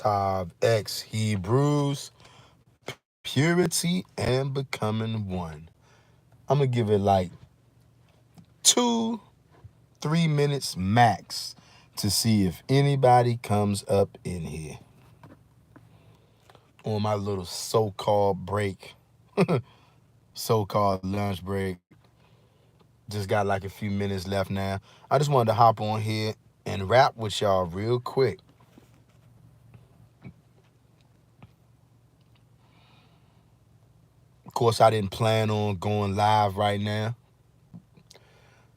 Tav X Hebrews, purity and becoming one. I'm gonna give it like 2, 3 minutes max to see if anybody comes up in here on my little so-called break, so-called lunch break. Just got like a few minutes left now. I just wanted to hop on here and rap with y'all real quick. Of course, I didn't plan on going live right now.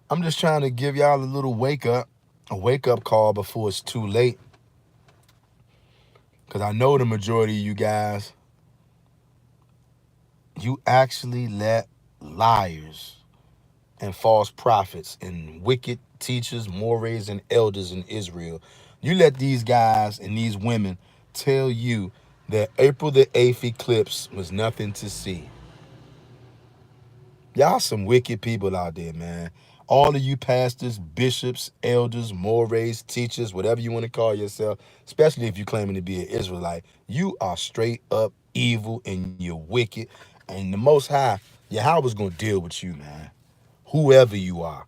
I'm just trying to give y'all a little a wake up call before it's too late. Because I know the majority of you guys, you actually let liars and false prophets and wicked teachers, mores, and elders in Israel, you let these guys and these women tell you that April the 8th eclipse was nothing to see. Y'all some wicked people out there, man. All of you pastors, bishops, elders, mores, teachers, whatever you want to call yourself, especially if you're claiming to be an Israelite, you are straight up evil and you're wicked. And the Most High, Yahweh's going to deal with you, man. Whoever you are.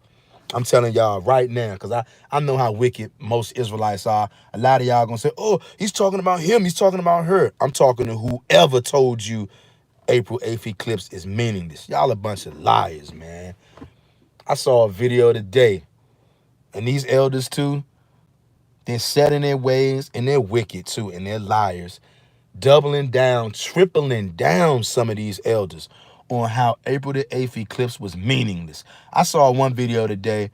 I'm telling y'all right now, because I know how wicked most Israelites are. A lot of y'all going to say, oh, he's talking about him. He's talking about her. I'm talking to whoever told you April 8th eclipse is meaningless. Y'all a bunch of liars, man. I saw a video today, and these elders too, they're set in their ways, and they're wicked too, and they're liars, doubling down, tripling down some of these elders on how April the 8th eclipse was meaningless. I saw one video today,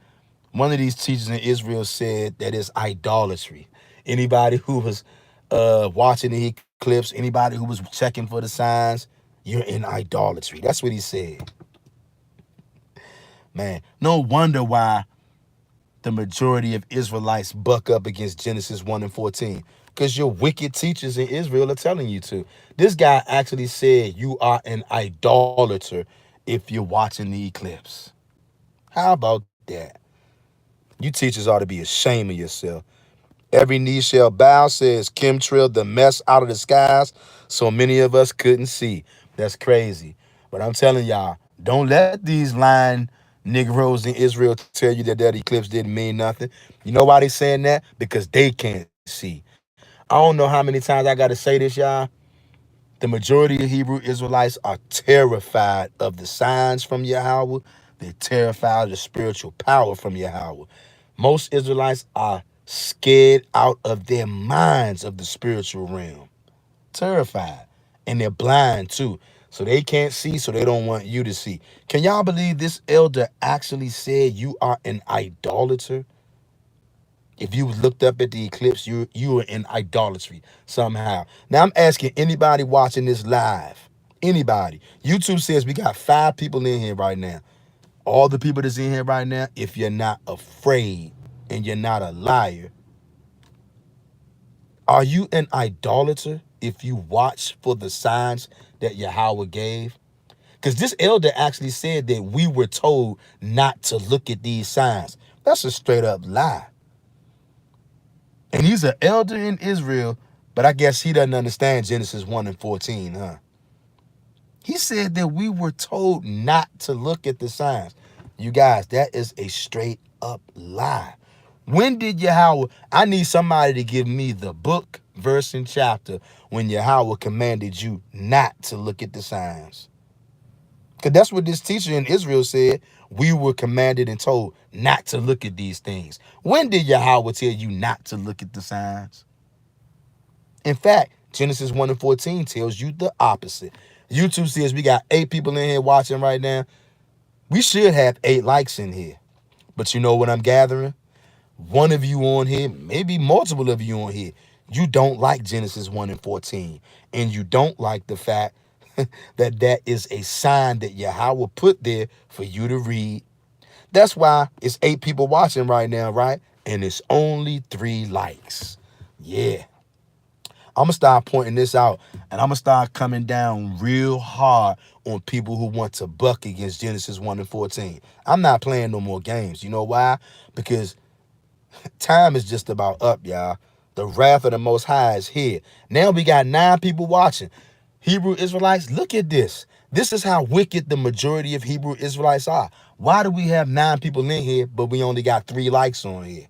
one of these teachers in Israel said that it's idolatry. Anybody who was watching the eclipse, anybody who was checking for the signs, you're in idolatry. That's what he said. Man, no wonder why the majority of Israelites buck up against Genesis 1 and 14. Because your wicked teachers in Israel are telling you to. This guy actually said you are an idolater if you're watching the eclipse. How about that? You teachers ought to be ashamed of yourself. Every knee shall bow, says chemtrail, the mess out of the skies, so many of us couldn't see. That's crazy. But I'm telling y'all, don't let these lying Negroes in Israel tell you that that eclipse didn't mean nothing. You know why they saying that? Because they can't see. I don't know how many times I got to say this, y'all. The majority of Hebrew Israelites are terrified of the signs from Yahweh. They're terrified of the spiritual power from Yahweh. Most Israelites are scared out of their minds of the spiritual realm. Terrified. And they're blind too. So they can't see, so they don't want you to see. Can y'all believe this elder actually said you are an idolater? If you looked up at the eclipse, you were in idolatry somehow. Now I'm asking anybody watching this live, anybody. YouTube says we got 5 people in here right now. All the people that's in here right now, if you're not afraid and you're not a liar, are you an idolater if you watch for the signs that Yahweh gave? Because this elder actually said that we were told not to look at these signs. That's a straight up lie. And he's an elder in Israel, but I guess he doesn't understand Genesis 1 and 14, huh? He said that we were told not to look at the signs. You guys, that is a straight up lie. When did Yahweh, I need somebody to give me the book, verse, and chapter when Yahweh commanded you not to look at the signs. Because that's what this teacher in Israel said. We were commanded and told not to look at these things. When did Yahweh tell you not to look at the signs? In fact, Genesis 1 and 14 tells you the opposite. YouTube says we got 8 people in here watching right now. We should have 8 likes in here. But you know what I'm gathering? One of you on here, maybe multiple of you on here, you don't like Genesis 1 and 14. And you don't like the fact that that is a sign that Yahweh put there for you to read. That's why it's 8 people watching right now, right? And it's only 3 likes. Yeah. I'm going to start pointing this out, and I'm going to start coming down real hard on people who want to buck against Genesis 1 and 14. I'm not playing no more games. You know why? Because time is just about up, y'all. The wrath of the Most High is here. Now we got 9 people watching. Hebrew Israelites, look at this. This is how wicked the majority of Hebrew Israelites are. Why do we have 9 people in here, but we only got 3 likes on here?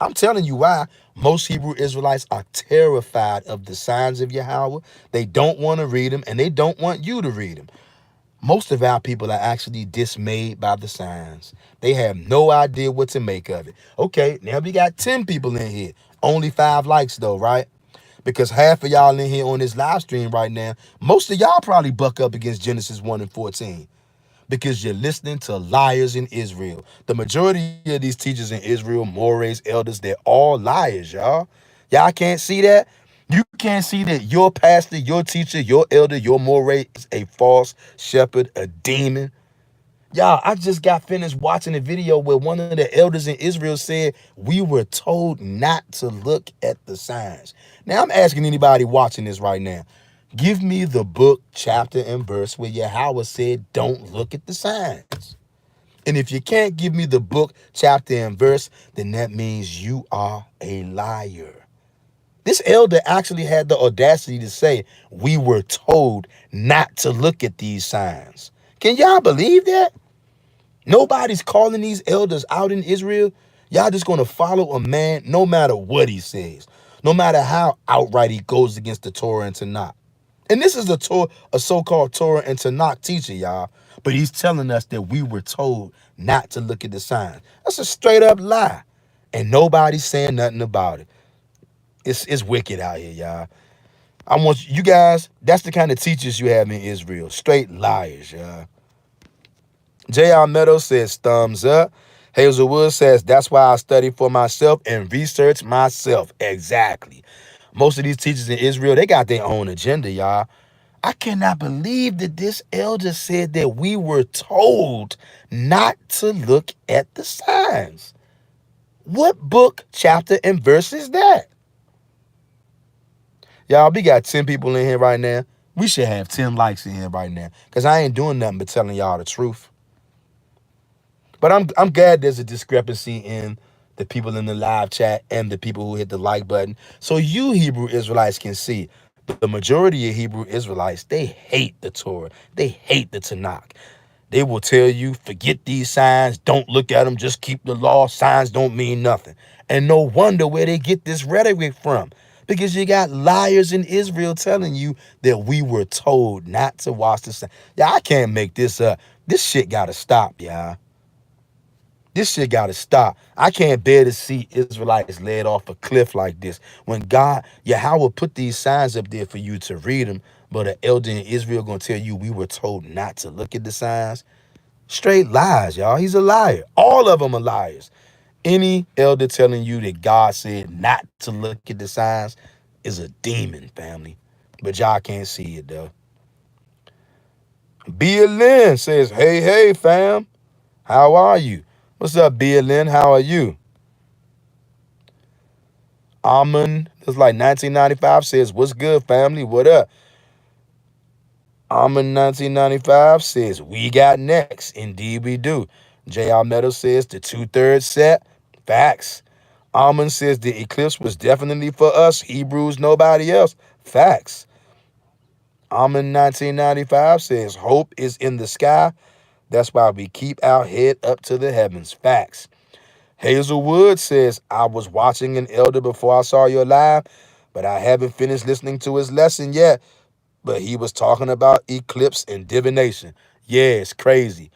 I'm telling you why. Most Hebrew Israelites are terrified of the signs of Yahweh. They don't want to read them, and they don't want you to read them. Most of our people are actually dismayed by the signs. They have no idea what to make of it. Okay, now we got 10 people in here. Only 5 likes though, right? Because half of y'all in here on this live stream right now, most of y'all probably buck up against Genesis 1 and 14 because you're listening to liars in Israel. The majority of these teachers in Israel, mores, elders, they're all liars, y'all. Y'all can't see that? You can't see that your pastor, your teacher, your elder, your more is a false shepherd, a demon. Y'all, I just got finished watching a video where one of the elders in Israel said we were told not to look at the signs. Now, I'm asking anybody watching this right now, give me the book, chapter, and verse where Yahweh said don't look at the signs. And if you can't give me the book, chapter, and verse, then that means you are a liar. This elder actually had the audacity to say, we were told not to look at these signs. Can y'all believe that? Nobody's calling these elders out in Israel. Y'all just going to follow a man no matter what he says, no matter how outright he goes against the Torah and Tanakh. And this is a so-called Torah and Tanakh teacher, y'all. But he's telling us that we were told not to look at the signs. That's a straight up lie. And nobody's saying nothing about it. It's wicked out here, y'all. I want you guys, that's the kind of teachers you have in Israel. Straight liars, y'all. J.R. Meadows says thumbs up. Hazelwood says that's why I study for myself and research myself. Exactly. Most of these teachers in Israel, they got their own agenda, y'all. I cannot believe that this elder said that we were told not to look at the signs. What book, chapter, and verse is that? Y'all, we got 10 people in here right now. We should have 10 likes in here right now because I ain't doing nothing but telling y'all the truth. But I'm glad there's a discrepancy in the people in the live chat and the people who hit the like button. So you Hebrew Israelites can see the majority of Hebrew Israelites, they hate the Torah. They hate the Tanakh. They will tell you, forget these signs. Don't look at them. Just keep the law. Signs don't mean nothing. And no wonder where they get this rhetoric from. Because you got liars in Israel telling you that we were told not to watch the signs. Yeah, I can't make this up. This shit got to stop, y'all. This shit got to stop. I can't bear to see Israelites led off a cliff like this. When God, Yahweh put these signs up there for you to read them, but an elder in Israel going to tell you we were told not to look at the signs. Straight lies, y'all. He's a liar. All of them are liars. Any elder telling you that God said not to look at the signs is a demon, family. But y'all can't see it, though. Bia Lynn says, hey, fam. How are you? What's up, Bia Lynn? How are you? Amon, that's like 1995, says, what's good, family? What up? Amon 1995 says, we got next. Indeed, we do. J.R. Meadows says, the 2/3 set. Facts. Amon says, the eclipse was definitely for us. Hebrews, nobody else. Facts. Amon 1995 says, hope is in the sky. That's why we keep our head up to the heavens. Facts. Hazelwood says, I was watching an elder before I saw your live, but I haven't finished listening to his lesson yet. But he was talking about eclipse and divination. Yeah, it's crazy.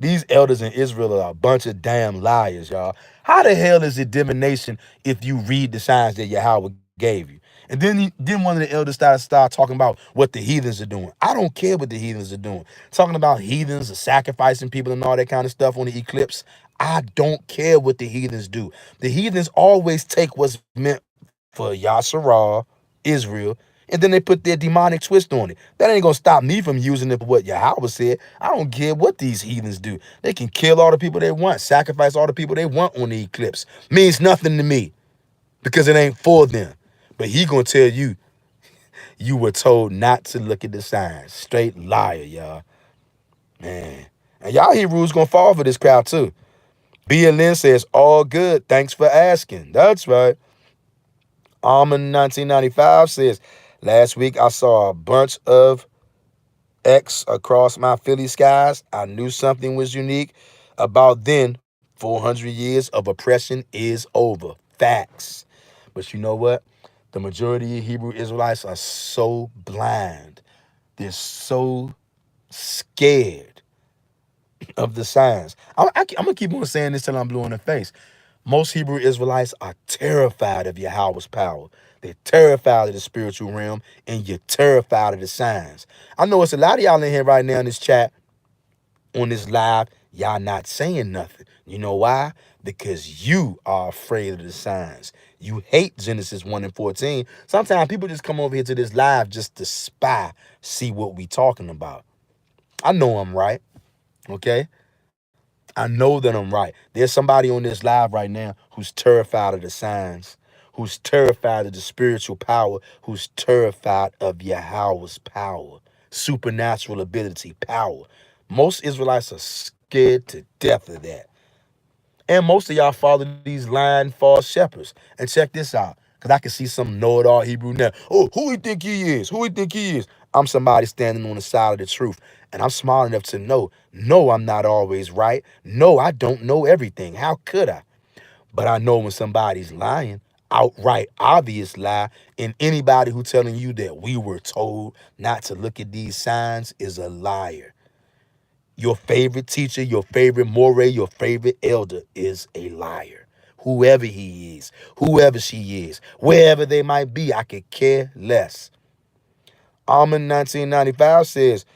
These elders in Israel are a bunch of damn liars, y'all. How the hell is it divination if you read the signs that Yahweh gave you? And then one of the elders started talking about what the heathens are doing. I don't care what the heathens are doing. Talking about heathens are sacrificing people and all that kind of stuff on the eclipse. I don't care what the heathens do. The heathens always take what's meant for Yasharah, Israel, and then they put their demonic twist on it. That ain't gonna stop me from using it for what Yahweh said. I don't care what these heathens do. They can kill all the people they want, sacrifice all the people they want on the eclipse. Means nothing to me because it ain't for them. But he gonna tell you, you were told not to look at the signs. Straight liar, y'all. Man. And y'all Hebrews gonna fall for this crowd too. BLN says, all good. Thanks for asking. That's right. Almond 1995 says, last week I saw a bunch of X across my Philly skies. I knew something was unique about then. 400 years of oppression is over. Facts. But you know what? The majority of Hebrew Israelites are so blind. They're so scared of the signs. I'm gonna keep on saying this till I'm blue in the face. Most Hebrew Israelites are terrified of Yahweh's power. They're terrified of the spiritual realm, and you're terrified of the signs. I know it's a lot of y'all in here right now in this chat, on this live. Y'all not saying nothing. You know why? Because you are afraid of the signs. You hate Genesis 1 and 14. Sometimes people just come over here to this live just to spy, see what we talking about. I know I'm right. Okay? I know that I'm right. There's somebody on this live right now who's terrified of the signs, who's terrified of the spiritual power, who's terrified of Yahweh's power, supernatural ability, power. Most Israelites are scared to death of that. And most of y'all follow these lying false shepherds. And check this out, because I can see some know-it-all Hebrew now. Oh, who he think he is? Who he think he is? I'm somebody standing on the side of the truth. And I'm smart enough to know, no, I'm not always right. No, I don't know everything. How could I? But I know when somebody's lying, outright obvious lie, and anybody who telling you that we were told not to look at these signs is a liar. Your favorite teacher, your favorite moray, your favorite elder is a liar. Whoever he is, whoever she is, wherever they might be, I could care less. Almond 1995 says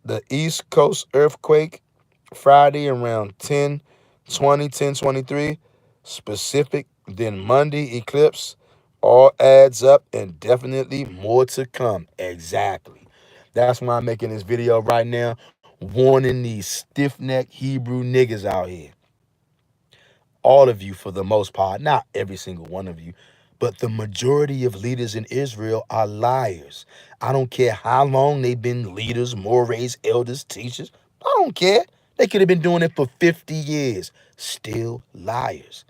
the East Coast earthquake Friday around 10:20, 10:23, specific, then Monday eclipse, all adds up and definitely more to come. Exactly. That's why I'm making this video right now, warning these stiff-necked Hebrew niggas out here. All of you for the most part, not every single one of you, but the majority of leaders in Israel are liars. I don't care how long they've been leaders, mores, elders, teachers. I don't care. They could have been doing it for 50 years. Still liars.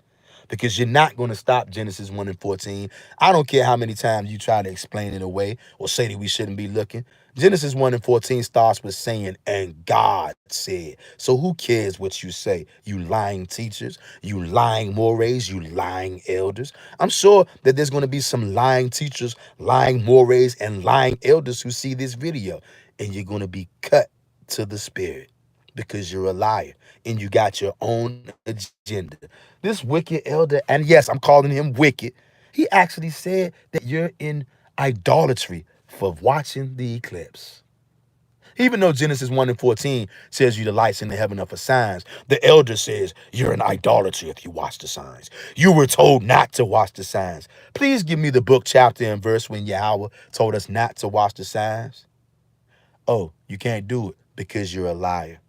Because you're not going to stop Genesis 1 and 14. I don't care how many times you try to explain it away or say that we shouldn't be looking. Genesis 1 and 14 starts with saying, and God said. So who cares what you say? You lying teachers, you lying mores, you lying elders. I'm sure that there's going to be some lying teachers, lying mores, and lying elders who see this video. And you're going to be cut to the spirit because you're a liar and you got your own agenda. This wicked elder, and yes, I'm calling him wicked, he actually said that you're in idolatry for watching the eclipse. Even though Genesis 1 and 14 says you the lights in the heaven are for signs, the elder says you're in idolatry if you watch the signs. You were told not to watch the signs. Please give me the book, chapter, and verse when Yahweh told us not to watch the signs. Oh, you can't do it because you're a liar.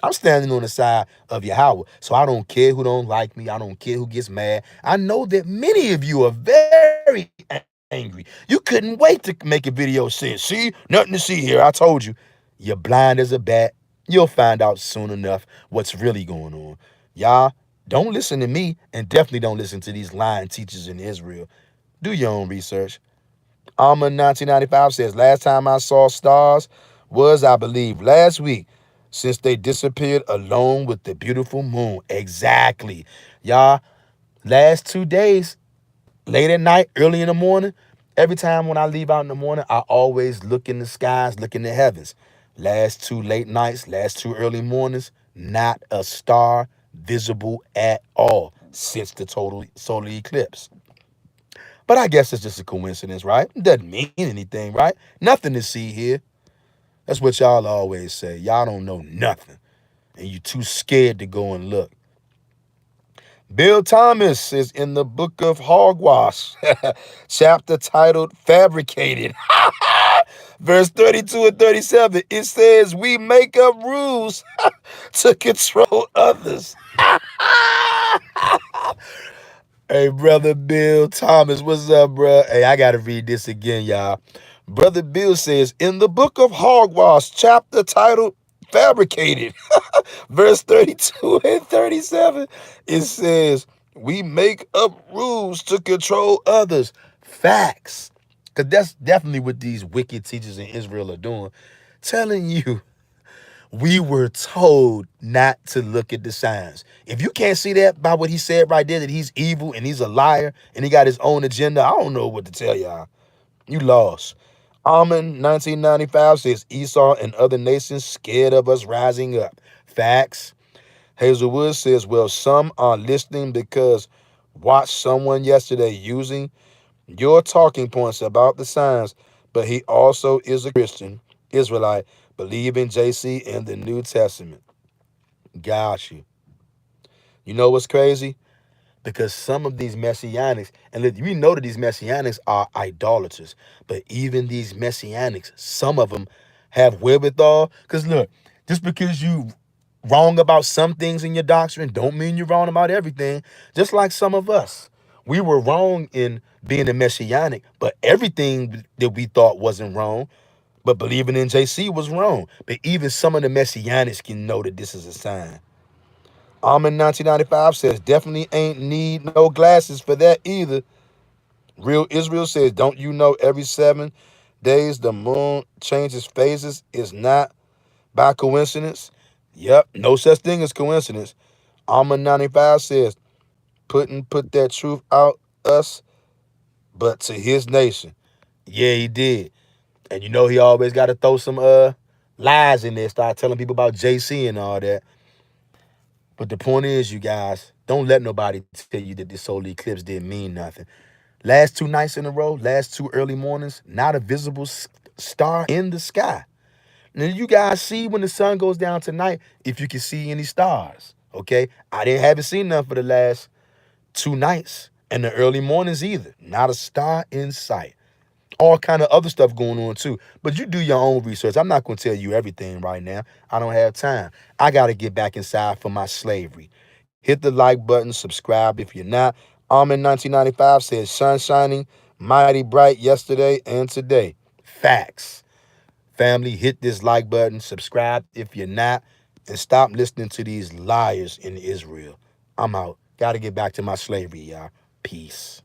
I'm standing on the side of Yahweh. So I don't care who don't like me. I don't care who gets mad. I know that many of you are very angry. You couldn't wait to make a video saying, see, nothing to see here. I told you. You're blind as a bat. You'll find out soon enough what's really going on. Y'all, don't listen to me, and definitely don't listen to these lying teachers in Israel. Do your own research. Alma 1995 says, last time I saw stars was, I believe, last week, since they disappeared along with the beautiful moon. Exactly. Y'all, last 2 days, late at night, early in the morning, every time when I leave out in the morning, I always look in the skies, look in the heavens. Last 2 late nights, last 2 early mornings, not a star visible at all since the total solar eclipse. But I guess it's just a coincidence, right? It doesn't mean anything, right? Nothing to see here. That's what y'all always say. Y'all don't know nothing. And you too scared to go and look. Bill Thomas is in the book of Hogwash, chapter titled Fabricated. Verse 32 and 37, it says, we make up rules to control others. Hey, brother Bill Thomas, what's up, bro? Hey, I got to read this again, y'all. Brother Bill says, in the book of Hogwash, chapter titled Fabricated, verse 32 and 37, it says, We make up rules to control others. Facts. Because that's definitely what these wicked teachers in Israel are doing. Telling you, we were told not to look at the signs. If you can't see that by what he said right there, that he's evil and he's a liar and he got his own agenda, I don't know what to tell y'all. You lost. Almond 1995 says Esau and other nations scared of us rising up. Facts. Hazelwood says, well, some are listening because watched someone yesterday using your talking points about the signs, but he also is a Christian, Israelite, believe in JC and the New Testament. Got you. You know what's crazy? Because some of these messianics, and we know that these messianics are idolaters, but even these messianics, some of them have wherewithal. Because look, just because you wrong about some things in your doctrine don't mean you're wrong about everything. Just like some of us, we were wrong in being a messianic, but everything that we thought wasn't wrong, but believing in JC was wrong. But even some of the messianics can know that this is a sign. Almond 1995 says, definitely ain't need no glasses for that either. Real Israel says, don't you know every 7 days the moon changes phases is not by coincidence? Yep, no such thing as coincidence. Almond 95 says, put that truth out us, but to his nation. Yeah, he did. And you know he always got to throw some lies in there, start telling people about JC and all that. But the point is, you guys, don't let nobody tell you that this solar eclipse didn't mean nothing. Last 2 nights in a row, last 2 early mornings, not a visible star in the sky. Now, you guys see when the sun goes down tonight, if you can see any stars, okay? Haven't seen none for the last 2 nights and the early mornings either. Not a star in sight. All kind of other stuff going on too. But you do your own research. I'm not going to tell you everything right now. I don't have time. I got to get back inside for my slavery. Hit the like button, subscribe if you're not. Almond 1995 says sun shining mighty bright yesterday and today. Facts. Family, hit this like button, subscribe if you're not, and stop listening to these liars in Israel. I'm out. Got to get back to my slavery, y'all. Peace.